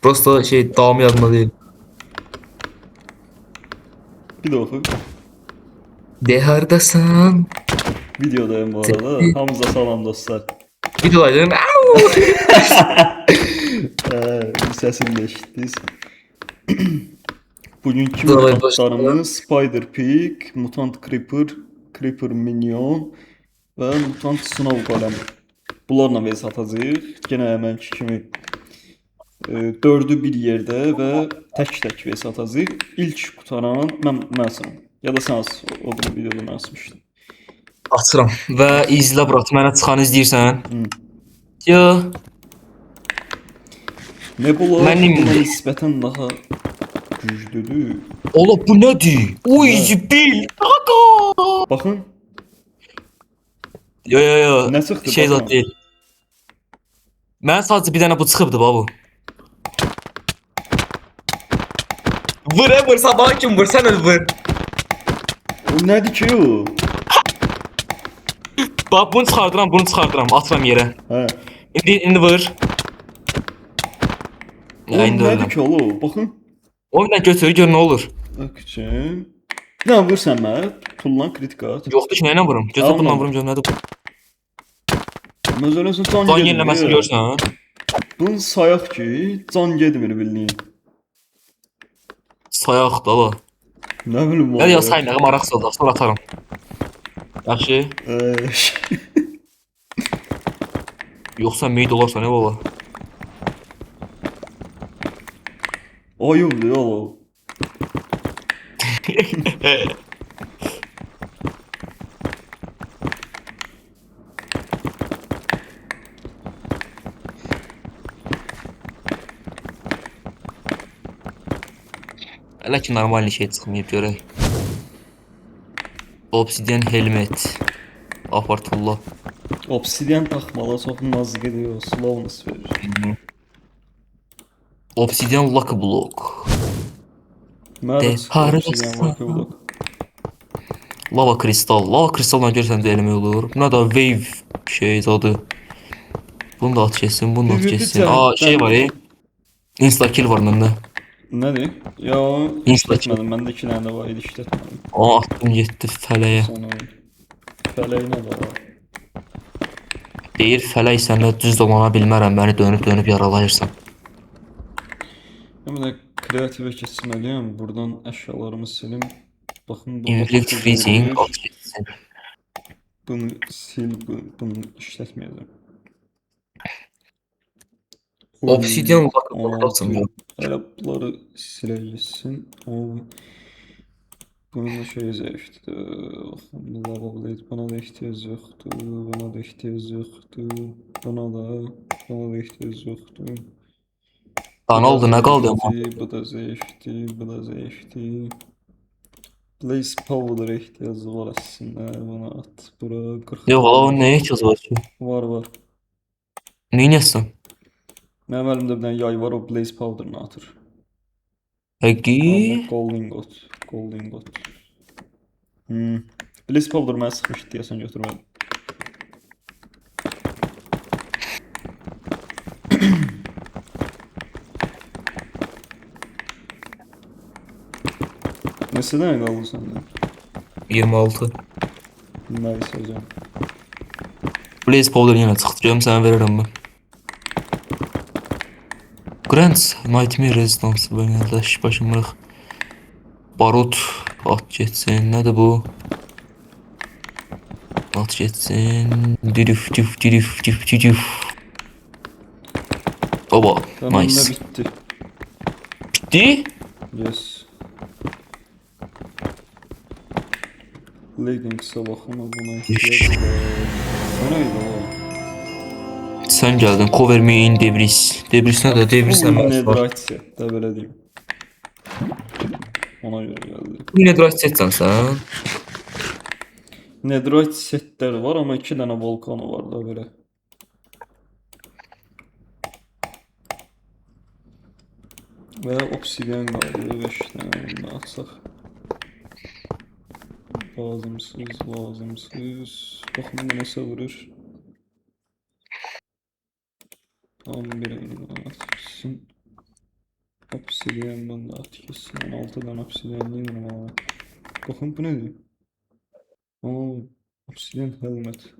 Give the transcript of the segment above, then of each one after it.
Prosta şey davamı yadımda değil. Bir de oku. De hardasan. Videodayım bu arada. Hamza salam dostlar. Videolardan. Sesini de eşitdiniz. Bugünkü Davay başlayalım. mutantlarımız Spider Pig, Mutant Creeper, Creeper Minion və Mutant Snow Golem. Bunlarla vs atacağıq. Yenə əməlki kimi dördü bir yerdə və tək-tək vs atacağıq. İlk qutaran mənəm. Ya da sən o bir videoda mən asmışdın. Açıram. Və izlə brat. Mənə çıxanı izləyirsən. Yo. Nebula Mənim buna indi. nisbətən daha güclüdür. Ola bu nədir? Uy bil. Kaka. Baxın, Yo yo yo. nə çıxdı Şey baxın. zat değil. Mən sadəcə bir dənə bu çıxıbdı babu. Vur sabah kim vur sen vur. O nədir ki o? Bak bunu çıxardıram, atıram yerə. Hə. İndi vur. O Ya indi nədir öldüm. ki oğlum? Baxın. O yüzden götür gör nə olur. Bakacağım. Ne vursan mən? Tullan kritik at. Yoxdur ki, nə ilə vurum? Gözə bundan Alma. vurum gör nədir? Məsələsin can Can getmir. yeniləməsini görsən. Bunu sayaq ki, can getmir bildiyin. Sayaq da la. Nə bilim Ya ya saymağa maraq saldı, sonra atarım. Yaxşı. Yoxsa meyd olarsa nə baba? Ayıbdır oğlum. Hələ ki normal şey çıxmayıb görək. Obsidian helmet. Apartullah. Obsidian taxmalar çox nazik edir, slowness verir. Obsidian lucky block. Mənə De də çıxdı obsidian hardasan? vakı blok. Lava kristal. Lava kristalla görsən də eləmək olur. Buna da wave şey zadı. Bunu da at keçsin, bunu da at PvP keçsin. Aa şey var ya. Insta kill var məndə. Nədir? Ya Insta işlətmədim. Məndə 2 dənə də var idi, işlətmədim. Aa attım getdi fələyə. Sonra fələyinə də var. Deyir fələk sənlə düz dolana bilmərəm, məni dönüb yaralayırsan. Mən də kreativə keçməliyəm. Buradan əşyalarımı silim. Baxın burada Inflict freezing at keçsin. Bunu sil, bunu işlətməyəcəm. Obsidian lucky block atmıyor. Hələ bunları silə gitsin. Bunun da şey zəifdir. Baxın, lava blade buna da ehtiyac yoxdur. Buna da ehtiyac yoxdur. Buna da ehtiyac yoxdur. Daha nə oldu, nə qaldı? Bu da zəifdir, bu da zəifdir. Blaze Powder ehtiyacı var aslında. Buna at. Bura 40. Yox, o nəyə ehtiyac var ki? Var. Neynəsən? Mənim əlimdə bir dənə yay var, o Blaze Powder-ını atır. Həqi? Gold ingot. Blaze Powder mənə sıxmışdı deyəsən götürmədim. Neçə dənə qaldı səndə? 26. Nice hocam. Blaze powder yenə çıxdı. Görüm sənə verirəm mən. Grants Nightmare Resistance belə başımırıq. Barut at getsin. Nədir bu? At getsin. Dürüf. Oba, Tamam, nice. bitti. Bitti? Yes. Leggings'e baxın, buna ehtiyac var. Bu neydi o? Sən gəldin. Cover me in debris. Debris nədir? Debris nə Full var? netherite setdə belə deyim. Ona görə gəldi. Bu netherite setsən sən? Netherite setlər var, amma 2 dənə volkano var da belə. Və obsidian qaldı 5 dənə bunu atsaq. Lazımsız. Baxın bu nəsə vurur. Tam bir elini atmışsın. Obsidian bunda at kesin. 16 tane obsidian değil mi ama? Bakın bu nedir? Aa, obsidian helmet.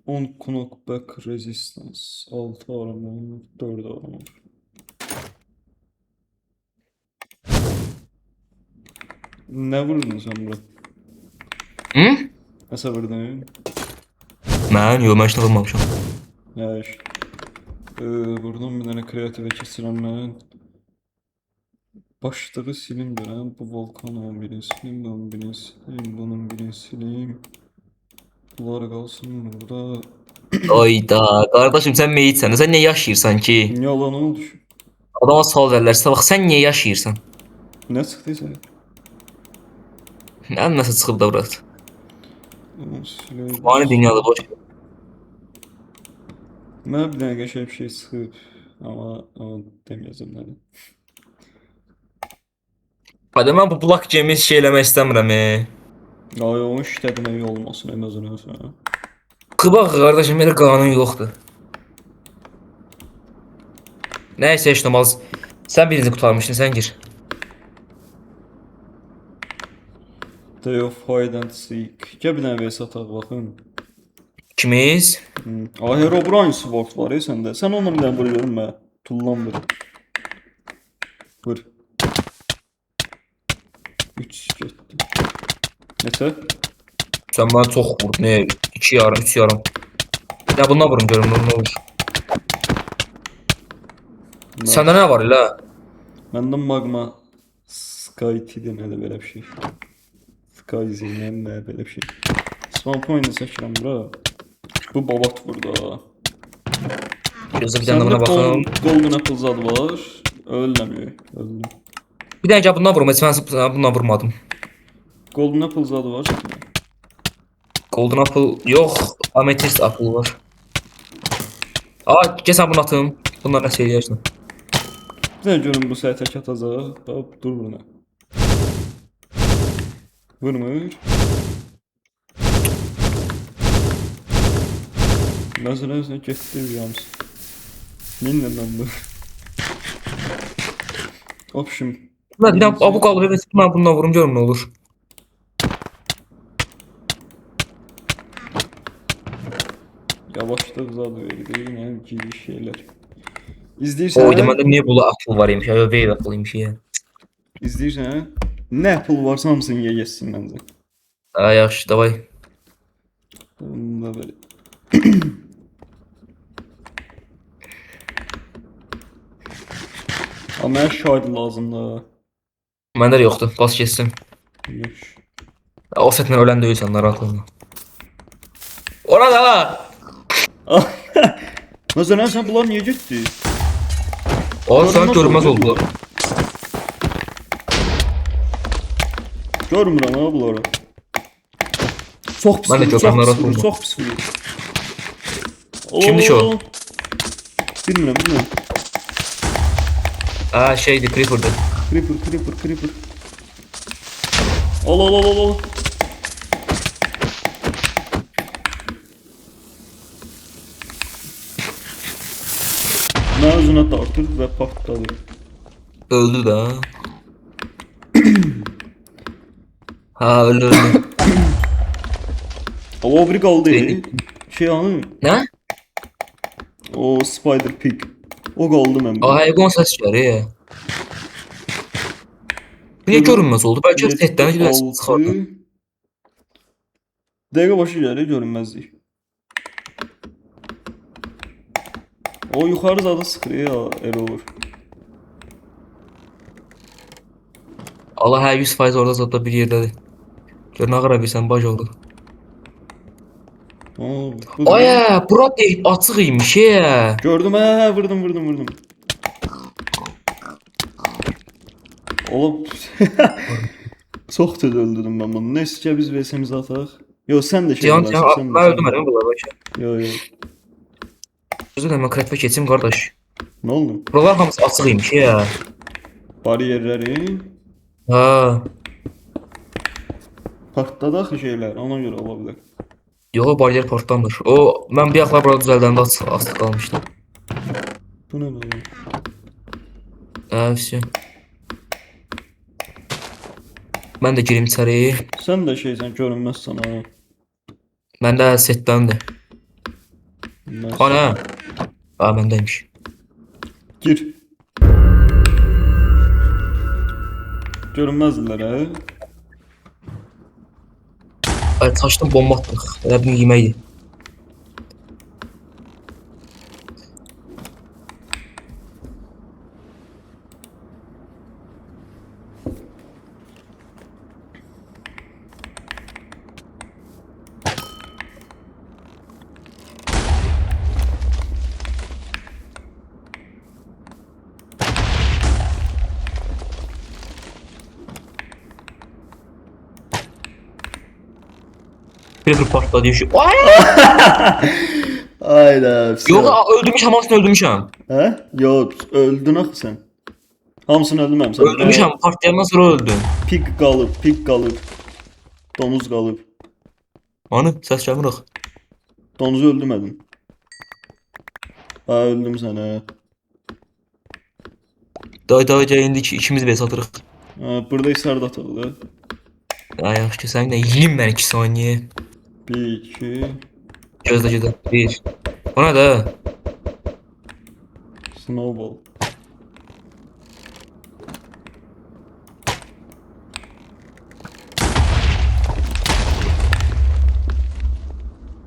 10 knockback resistance. 6 armor, 4 armor. Ne vurdun sen bura? Hı? Nasıl vurdun? Mən yox, mən heç nə qılmamışam. Ya işte. Buradan bir tane kreative keçirəm mən. Başlığı silim görəm. Bu volkanın birini silim, bunun birini silim, bunun birini silim. Bunlar qalsın burada. Ayda, qardaşım sən meyitsən. Sən niyə yaşayırsan ki? Yalan oldu. Adama sual verirlərsə, bax sən niyə yaşayırsan? Ne çıktıysa. Mənim nəsə çıxıb da bura. Onu sileyim. Fani dünyada boş. Mən bir dənə qəşəng bir şey çıxıb. Ama deməyəcəm nədir. Hadi mən bu block game şey eləmək istəmirəm. Ay o işlədim evi olmasın en azından sonra. Bax qardaşım, elə qanun yoxdur. Nəysə heç olmaz. Sən birinci qurtarmışdın, sən gir. Day of Hide and Seek. Gəl bir dənə vs ataq baxın. İkimiz. Ay Herobrine Sword var ya səndə. Sən onunla bir dənə vur görüm mən. Tullan vur. Vur. 3 getdi. Neçə? Sən mənə çox vurdun. 2 yarım, 3 yarım. Ya bundan vurun görüm nə olur. Səndə nə var elə? Məndə magma Skytidi nədir belə bir şey. Skyzinen nə belə bir şey. Spawn point çəkirəm bura. Bu babat burada. Gözlə bir dənə buna baxım. Golden Apple zad var. Ölməmiyor. Öldüm. Bir dənə gəl bundan vurum. Heç mən bundan vurmadım. Golden Apple zad var. Golden apple yox. Amethyst apple var. Gəl sən bunu atım. Bunlar nə şey eləyərsən? Bir dənə görüm bu səhə tək atacaq. Bax dur buna. Vurmur. Mesela getdi yalnız. Minlə mən bu. Option. Mən bir dənə bu qalıb evet mən bundan vurum görüm nə olur. Yavaşlıq zad verdi. Yəni giriş şeylər. Oy İzləyirsən? demədə niyə bu apple var imiş? Ya wave apple imiş ya. İzləyirsən? Nə Apple varsa hamısını ye yesin məncə. Yaxşı, davay. Bunda belə. Amma mənə şahid lazımdır. Məndə də yoxdur. Bas keçsin. Yox. O setlə ölən deyilsən, narahat olma. Ora da! Məsələn sən bunlar niyə getdi? O sən görünməz oldular. Görmürəm ha bunları. Çox pis. Mən də görürəm, narahat olma. Çox pis. Kimdir ki o? Bilmirəm. Şeydi, Creeper'dı. Creeper. Al. Mən özünə dartır və partladı. Öldü da. Öldü. O biri qaldı. Şey anı. Nə? O Spider Pig. O qaldı məndə. Heyvan səs gəlir ya. Bu niyə görünməz oldu? Bəlkə setdən gidiyorsun çıxardı. Dəqiqə başı gəlir görünməzlik. O yuxarı zadı sıxır ya error. Allah 100% orada zaten bir yerdədir. Gör nə qara bilsən bac oldu. Ay, bura deyil, açıq imiş ya. Gördüm vurdum. Oğlum. Çox tez öldürdüm mən bunu. Neyse ki biz VS'mizi ataq. Yo sən də şey Can, mən öldürmədim bunlar bəlkə. Yo. Özür dilərim, mən kreatifə keçim qardaş. Nə oldu? Buralar hamısı açıq imiş ya. Bariyerləri partladaq şeylər, ona görə ola bilər. Yox, bariyer partlanmır. Mən bir yaxlar burada düzəldəndə açıq qalmışdım. Bu nə belə? Все. Ben de gireyim içeri. Sen de şeysən, görünməz sana. Ben de setlendi. Bilməz. Ana. Aa bendeymiş. Gir. Görünməzdilər hə? Ay taştan bomba attık. Elə bir yeməkdi. Bir partladı düşü. Ay! Ayda. Yok öldürmüşəm, hamısını öldürmüşəm. Hə? Yox, öldün axı sən. Hamısını öldürməmisən. Öldürmüşəm, partlayandan sonra öldüm. Pig qalıb, pig qalıb. Donuz qalıb. Hani ses gəlmir axı. Donuzu öldürmədin. Ha, öldüm sən hə. Day indi ikimiz bes atırıq. Ha, burada isarda atıldı. Ay yaxşı ki sən də yiyeyim mən 2 saniyə. 1, 2. Gözlə. 1. O nə də? Snowball.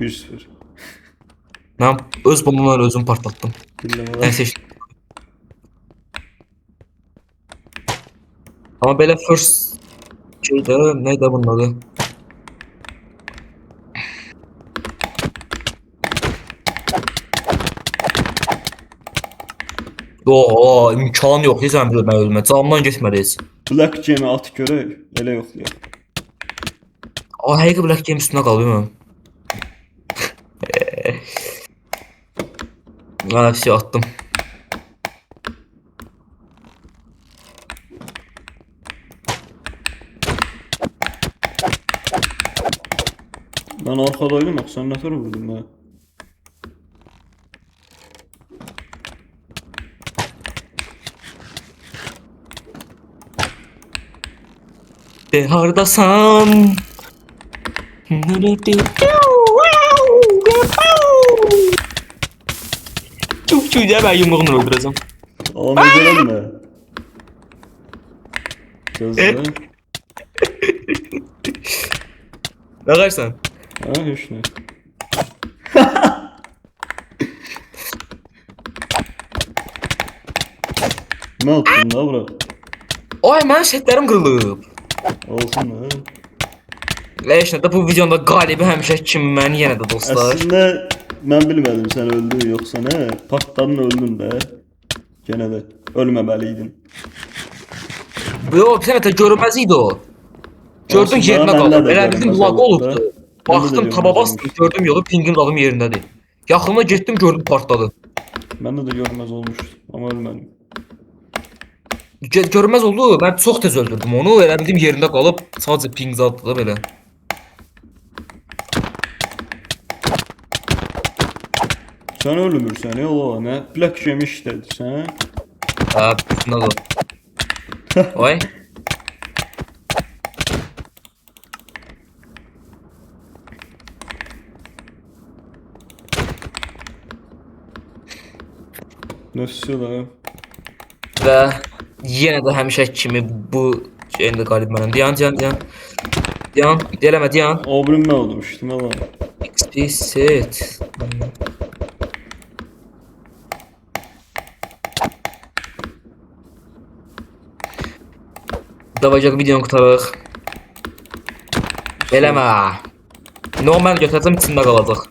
Bir sıfır. Mən öz bombamla özüm partlatdım. Bilmem Ən seçdim. Amma belə first şeydə neydi bunun adı? Ooo imkan yox sən bir mən ölmə. Canımdan getmədiz. Black Gem'i at görək. Elə yoxlayaq. O həqiqi Black Game üstünə qalıb. Ha şey attım. Ben arkadaydım bak sen ne tarafa vurdun be? De hardasan. Çok çocuğa ben yumruğunu öldüreceğim. Onu görelim mi? Gözle. Bakarsan. Ha hiç ne? Ne yaptın la bura? Ay benim setlerim kırılıp. Olsun ha. Leşne de bu videonda galibi həmişə kimi mən yenə də dostlar. Aslında ben bilmedim sen öldün yoksa ne? Partladın öldün de. Gene de ölmemeliydin. Yok bir sənə görünməz idi o. Gördün Aslında yerinə məndə qalıb. də Elə bildim görünməz lag olubdu. olubdu. Məndə də Baxdım görünməz taba bastım olmuşdu. gördüm yolu pingin qalım yerindədir. Yaxına getdim gördüm partladı. Bende de görmez olmuştu ama ölmedim. Görünməz oldu. Mən çox tez öldürdüm onu. Elə bildim yerində qalıb sadəcə ping zatdı da belə. Sen ölmürsen ya ola ne? Black Gem işledi sen. Ha, üstünə qal. Vay. Nasıl da? Və yenə də həmişə kimi bu şeyində qalib mənəm. Dayan. Eləmə, dayan. Abrim ne olmuştu ne lan? XP set. Davacaq videonu qutarıq. Eləmə. Normal götürəcəm içində qalacaq.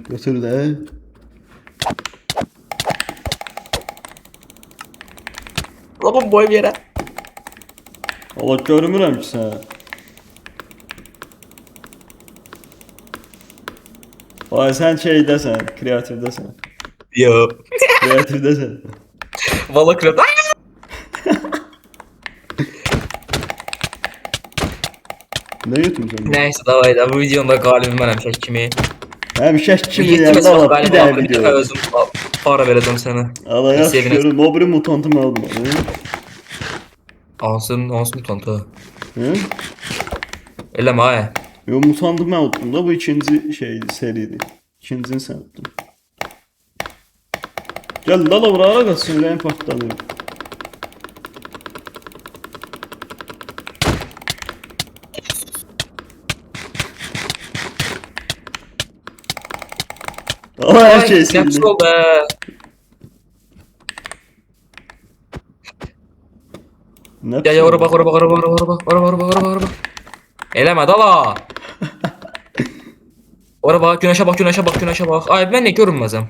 Götür de. Labın boyum yerə. Allah görmürəm ki sen. Vay sen şeydesən, kreatifdesən. Yo. Kreatifdesən. Valla kırdı. Ne götürmüşsən? Neyse davay da bu videonda qalibim mənəm şək kimi. Hem şək kimi Yetmez yerdə bax var, bir qalibim daha var. Bir video. dəfə özüm para vereceğim sana. Allah yaxşı Sevinə. görüm. O biri mutantı mən almadım. Hansı mutantı? Hı? Eləmə ay. Yo, mutantı mən unuttum da bu ikinci şeydi, seriydi. İkincisini sən unuttun. Gel lala vurara kaçsın, ürəyim partladı. Aa, her şey sildi. Qəpsi ol be. Ne Ya ora bax, ora bax, ora bax, ora bax, ora bax, ora bax, ora bax, ora bax. Eləmə dala. Ora bax, günəşə bax, günəşə bax, günəşə bax. Ay mən nə görünməzəm.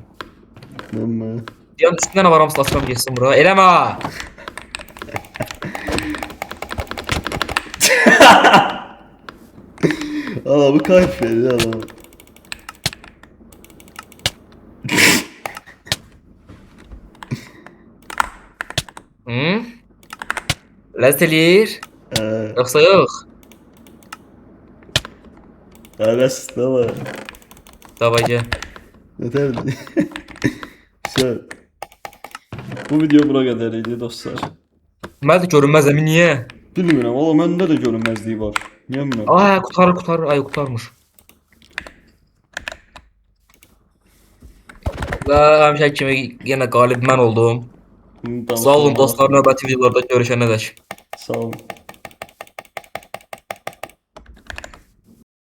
Ama. Yəni üstündən avaram slasam geçsin bura. Eləmə. Aa, bu kayıp veriyor adam. Hı? Ləzzət eləyir. Ee, Yoxsa yox? Arası da var. Davay gəl. Yeterli. Güzel. Bu video bura kadar idi dostlar. Mən də görünməzəm niyə? Bilmirəm, valla məndə də görünməzliyi var. Niyə bilmirəm. Ay, qutarır, ay qutarmış. Və həmişə kimi yenə qalib mən oldum. Danışma Sağ olun var. dostlar, növbəti videolarda görüşənədək. Sağ olun.